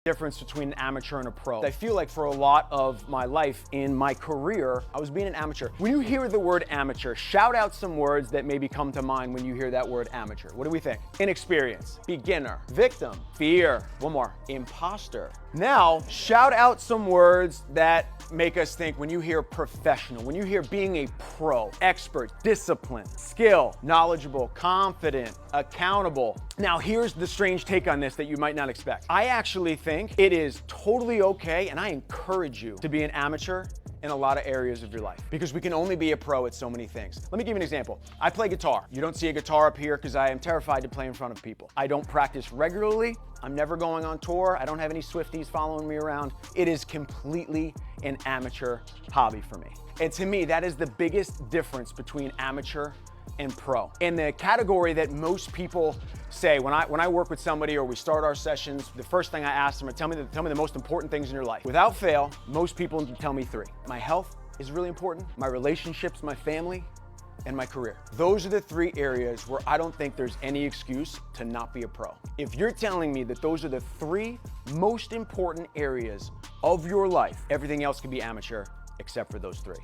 difference between an amateur and a pro. I feel like for a lot of my life in my career, I was being an amateur. When you hear the word amateur, shout out some words that maybe come to mind when you hear that word amateur. What do we think? Inexperience, beginner, victim, fear, one more, imposter. Now, shout out some words that make us think when you hear professional, when you hear being a pro, expert, disciplined, skill, knowledgeable, confident, accountable. Now, here's the strange take on this that you might not expect. I actually think it is totally okay, and I encourage you to be an amateur in a lot of areas of your life, because we can only be a pro at so many things. Let me give you an example. I play guitar. You don't see a guitar up here because I am terrified to play in front of people. I don't practice regularly. I'm never going on tour. I don't have any Swifties following me around. It is completely an amateur hobby for me. And to me, that is the biggest difference between amateur and pro. In the category that most people say, when I work with somebody or we start our sessions, the first thing I ask them is tell me the most important things in your life. Without fail, most people tell me three. My health is really important, my relationships, my family, and my career. Those are the three areas where I don't think there's any excuse to not be a pro. If you're telling me that those are the three most important areas of your life, everything else can be amateur except for those three.